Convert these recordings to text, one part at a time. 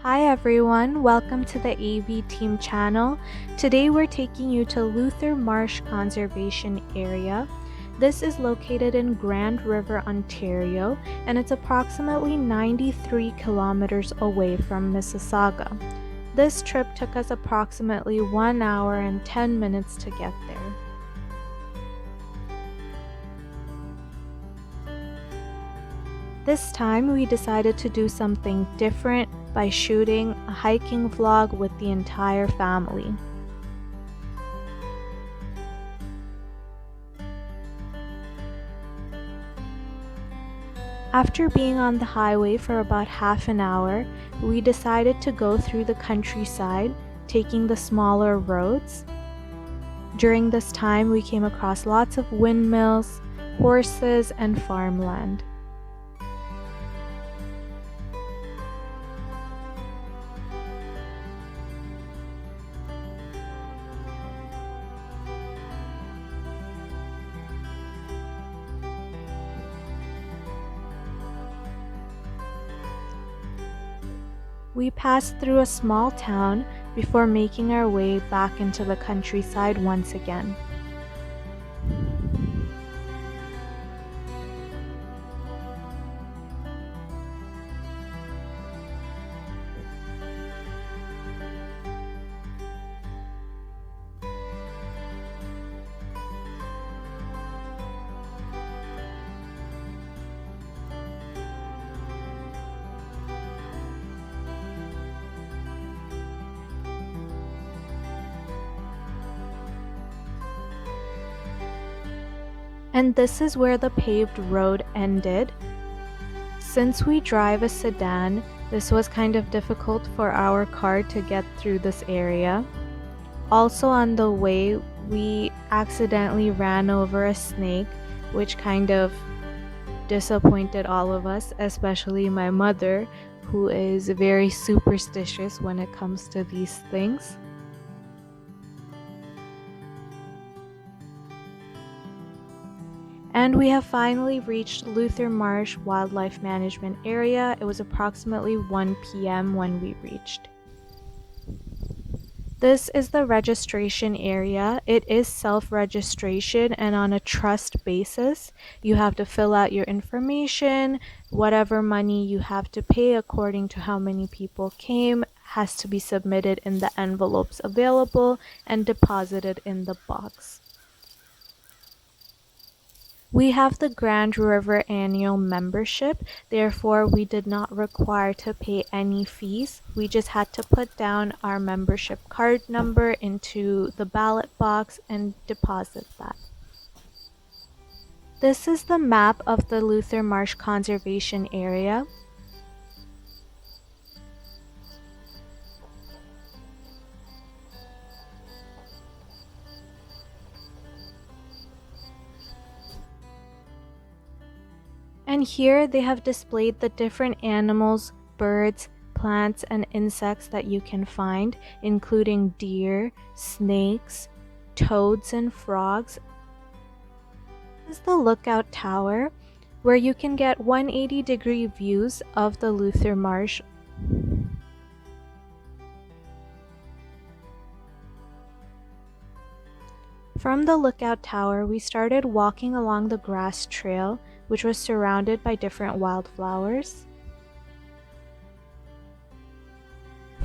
Hi everyone, welcome to the AV Team channel. Today we're taking you to Luther Marsh Conservation Area. This is located in Grand River, Ontario, and it's approximately 93 kilometers away from Mississauga. This trip took us approximately 1 hour and 10 minutes to get there. This time we decided to do something different by shooting a hiking vlog with the entire family. After being on the highway for about half an hour, we decided to go through the countryside, taking the smaller roads. During this time, we came across lots of windmills, horses, and farmland. We passed through a small town before making our way back into the countryside once again. And this is where the paved road ended. Since we drive a sedan, this was kind of difficult for our car to get through this area. Also on the way, we accidentally ran over a snake, which kind of disappointed all of us, especially my mother, who is very superstitious when it comes to these things. And we have finally reached Luther Marsh Wildlife Management Area. It was approximately 1 p.m. when we reached. This is the registration area. It is self-registration and on a trust basis. You have to fill out your information. Whatever money you have to pay according to how many people came has to be submitted in the envelopes available and deposited in the box. We have the Grand River annual membership, therefore we did not require to pay any fees. We just had to put down our membership card number into the ballot box and deposit that. This is the map of the Luther Marsh Conservation Area. And here they have displayed the different animals, birds, plants, and insects that you can find, including deer, snakes, toads, and frogs. This is the lookout tower, where you can get 180-degree views of the Luther Marsh. From the lookout tower, we started walking along the grass trail, which was surrounded by different wildflowers.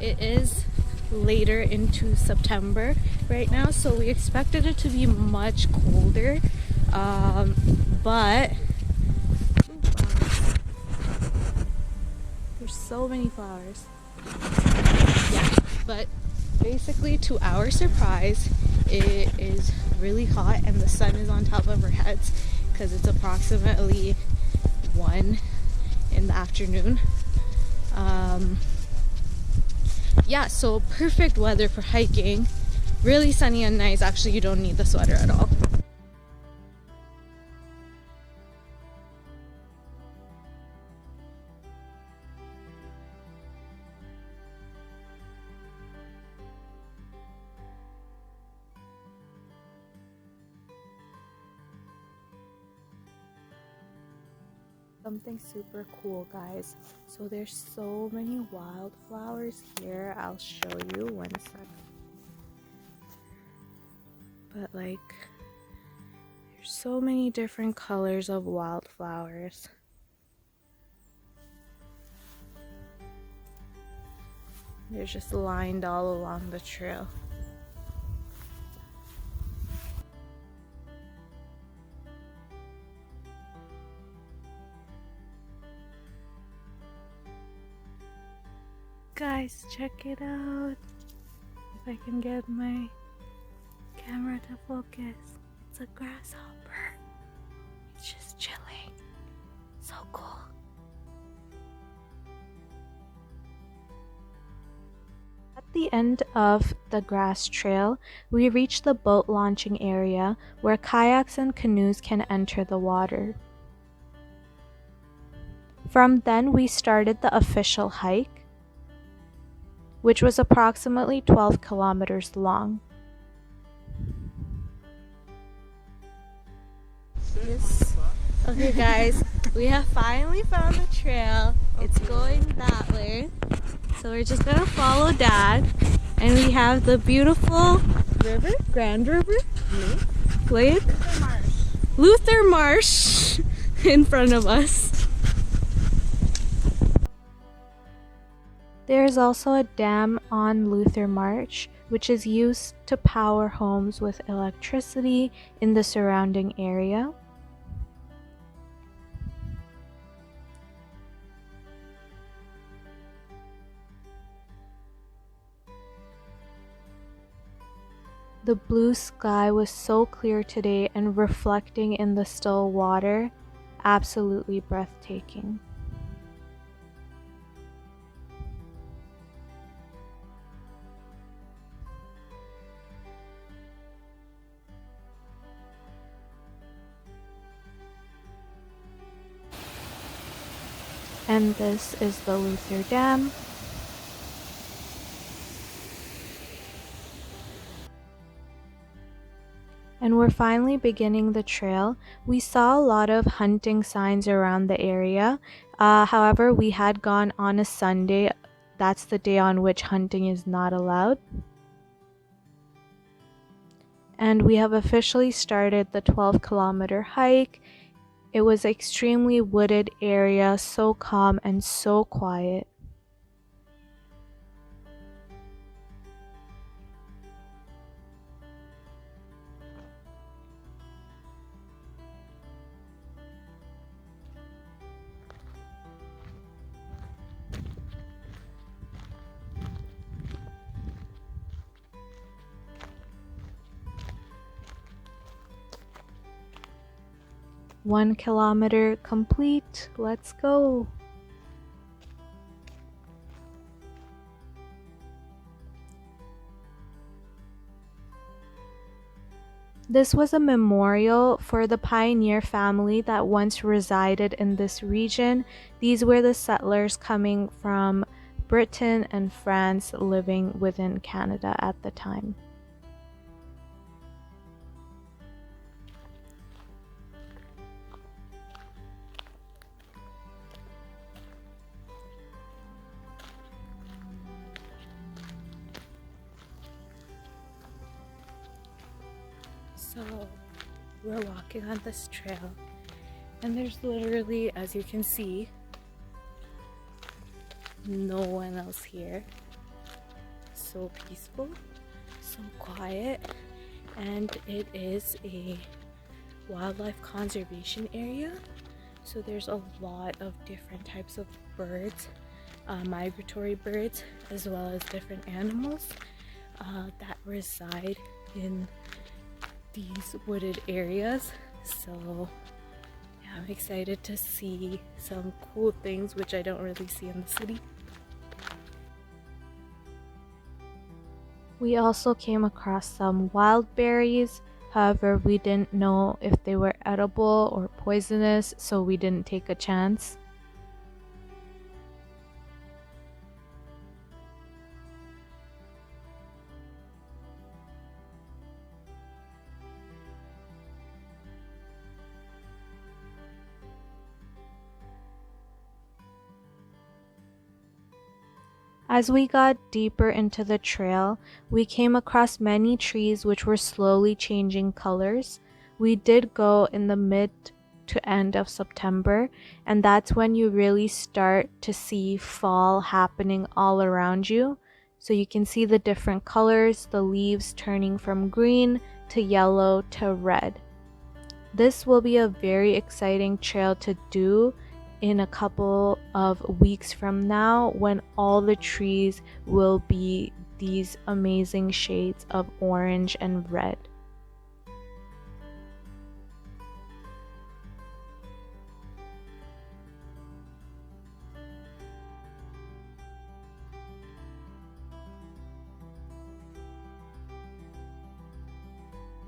It is later into September right now, so we expected it to be much colder, but there's so many flowers. Yeah, but basically to our surprise, it is really hot and the sun is on top of our heads because it's approximately 1 in the afternoon. Yeah, so perfect weather for hiking. Really sunny and nice. Actually, you don't need the sweater at all. Something super cool, guys. So there's so many wildflowers here. I'll show you one sec. But like, there's so many different colors of wildflowers. They're just lined all along the trail. Guys, check it out. If I can get my camera to focus. It's a grasshopper. It's just chilling. So cool. At the end of the grass trail, we reach the boat launching area where kayaks and canoes can enter the water. From then, we started the official hike, which was approximately 12 kilometers long. Yes. Okay guys, we have finally found the trail. It's going that way. So we're just gonna follow Dad. And we have the beautiful river, Grand River? Lake? Luther Marsh in front of us. There's also a dam on Luther Marsh, which is used to power homes with electricity in the surrounding area. The blue sky was so clear today and reflecting in the still water, absolutely breathtaking. And this is the Luther Dam. And we're finally beginning the trail. We saw a lot of hunting signs around the area. However, we had gone on a Sunday. That's the day on which hunting is not allowed. And we have officially started the 12-kilometer hike. It was an extremely wooded area, so calm and so quiet. One kilometer complete. Let's go. This was a memorial for the pioneer family that once resided in this region. These were the settlers coming from Britain and France living within Canada at the time. So we're walking on this trail and there's literally, as you can see, no one else here. So peaceful, so quiet, and it is a wildlife conservation area. So there's a lot of different types of birds, migratory birds, as well as different animals that reside in these wooded areas. So yeah, I'm excited to see some cool things which I don't really see in the city. We also came across some wild berries. However, we didn't know if they were edible or poisonous, so we didn't take a chance. As we got deeper into the trail, we came across many trees which were slowly changing colors. We did go in the mid to end of September, and that's when you really start to see fall happening all around you. So you can see the different colors, the leaves turning from green to yellow to red. This will be a very exciting trail to do in a couple of weeks from now, when all the trees will be these amazing shades of orange and red.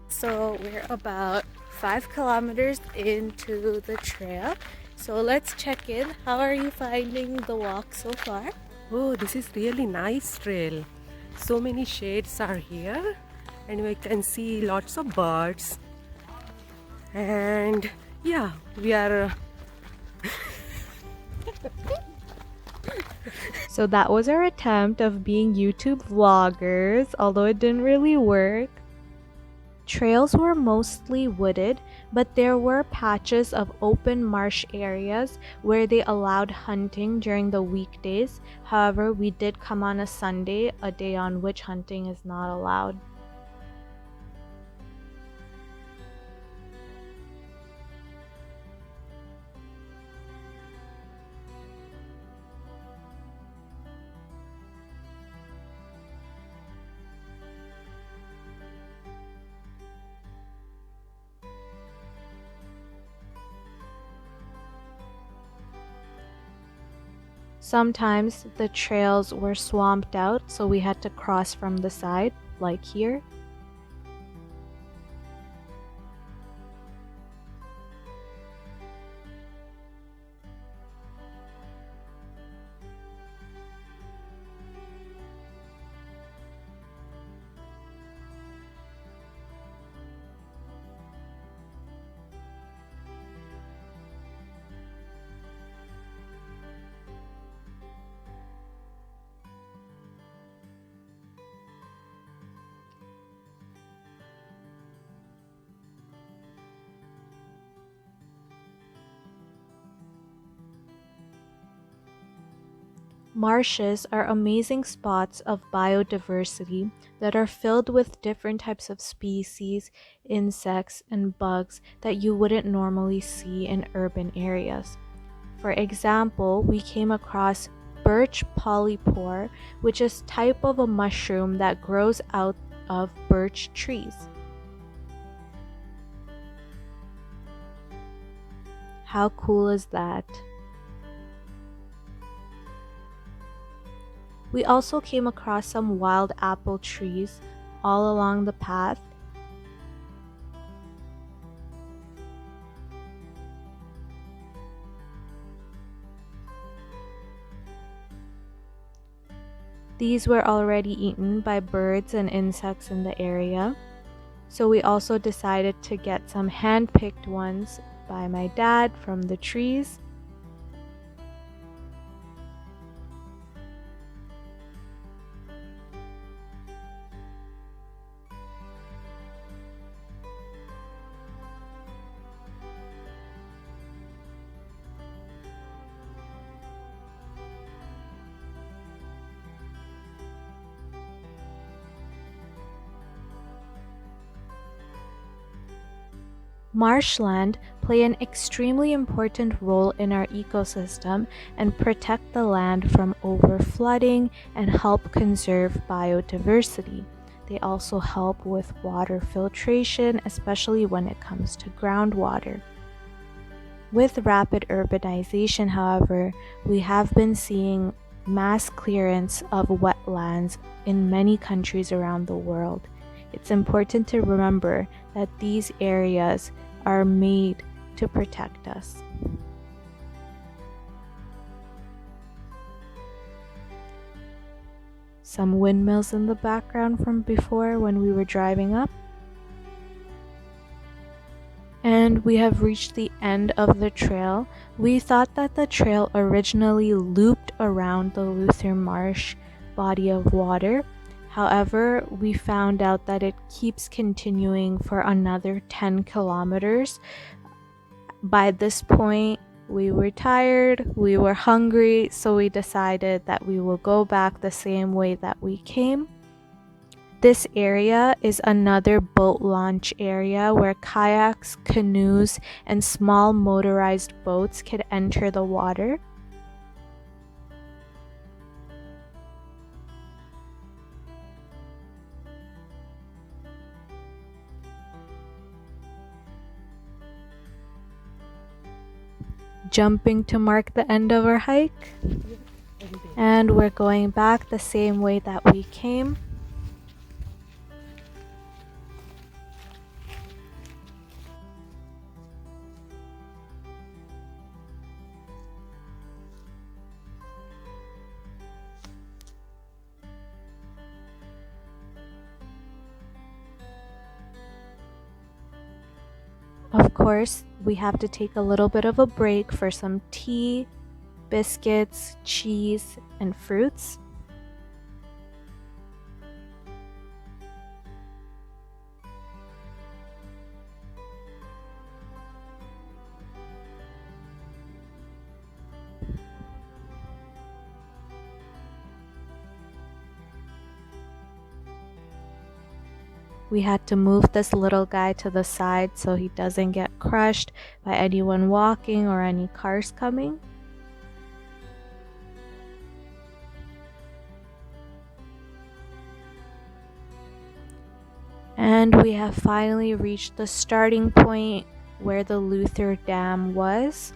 So we're about 5 kilometers into the trail. So let's check in. How are you finding the walk so far? Oh, this is really nice trail. So many shades are here, and we can see lots of birds. And yeah, we are So that was our attempt of being YouTube vloggers, although it didn't really work. Trails were mostly wooded, but there were patches of open marsh areas where they allowed hunting during the weekdays. However, we did come on a Sunday, a day on which hunting is not allowed. Sometimes the trails were swamped out, so we had to cross from the side, like here. Marshes are amazing spots of biodiversity that are filled with different types of species, insects, and bugs that you wouldn't normally see in urban areas. For example, we came across birch polypore, which is type of a mushroom that grows out of birch trees. How cool is that? We also came across some wild apple trees all along the path. These were already eaten by birds and insects in the area, so we also decided to get some hand-picked ones by my dad from the trees. Marshland play an extremely important role in our ecosystem and protect the land from overflooding and help conserve biodiversity. They also help with water filtration, especially when it comes to groundwater. With rapid urbanization, however, we have been seeing mass clearance of wetlands in many countries around the world. It's important to remember that these areas are made to protect us. Some windmills in the background from before when we were driving up. And we have reached the end of the trail. We thought that the trail originally looped around the Luther Marsh body of water. However, we found out that it keeps continuing for another 10 kilometers. By this point, we were tired, we were hungry, so we decided that we will go back the same way that we came. This area is another boat launch area where kayaks, canoes, and small motorized boats can enter the water. Jumping to mark the end of our hike, and we're going back the same way that we came. Of course, we have to take a little bit of a break for some tea, biscuits, cheese, and fruits. We had to move this little guy to the side so he doesn't get crushed by anyone walking or any cars coming. And we have finally reached the starting point where the Luther Dam was.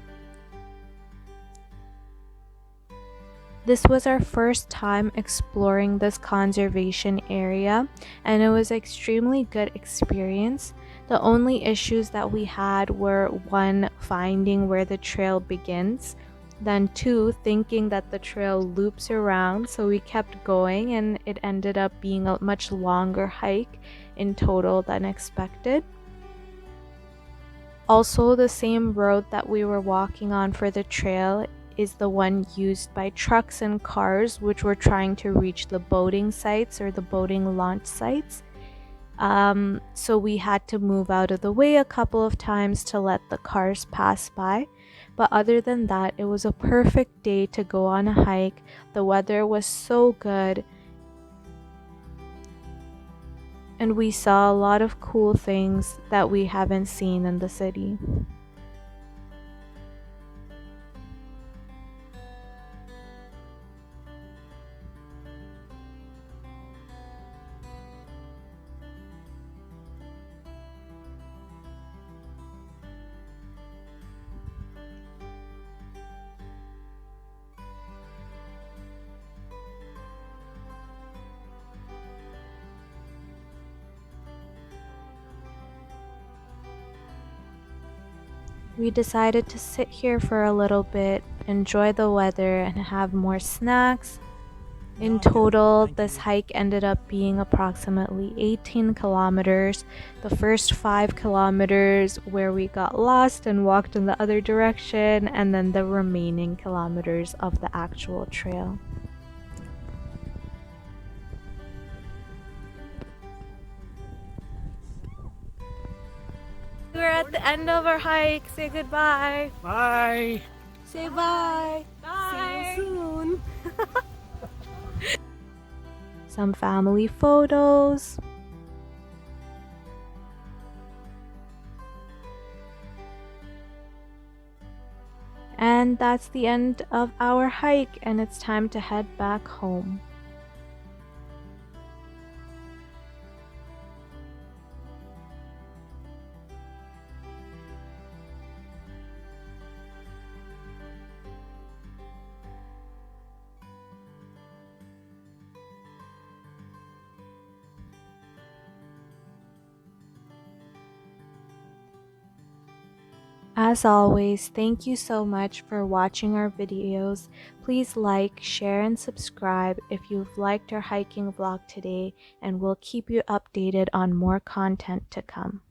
This was our first time exploring this conservation area, and it was an extremely good experience. The only issues that we had were 1, finding where the trail begins, then 2, thinking that the trail loops around, so we kept going and it ended up being a much longer hike in total than expected. Also, the same road that we were walking on for the trail is the one used by trucks and cars which were trying to reach the boating sites or the boating launch sites. So we had to move out of the way a couple of times to let the cars pass by. But other than that, it was a perfect day to go on a hike. The weather was so good. And we saw a lot of cool things that we haven't seen in the city. We decided to sit here for a little bit, enjoy the weather, and have more snacks. In total, this hike ended up being approximately 18 kilometers. The first 5 kilometers where we got lost and walked in the other direction, and then the remaining kilometers of the actual trail. We're at the end of our hike. Say goodbye. Bye. Say bye. See you soon. Some family photos. And that's the end of our hike, and it's time to head back home. As always, thank you so much for watching our videos. Please like, share, and subscribe if you've liked our hiking vlog today, and we'll keep you updated on more content to come.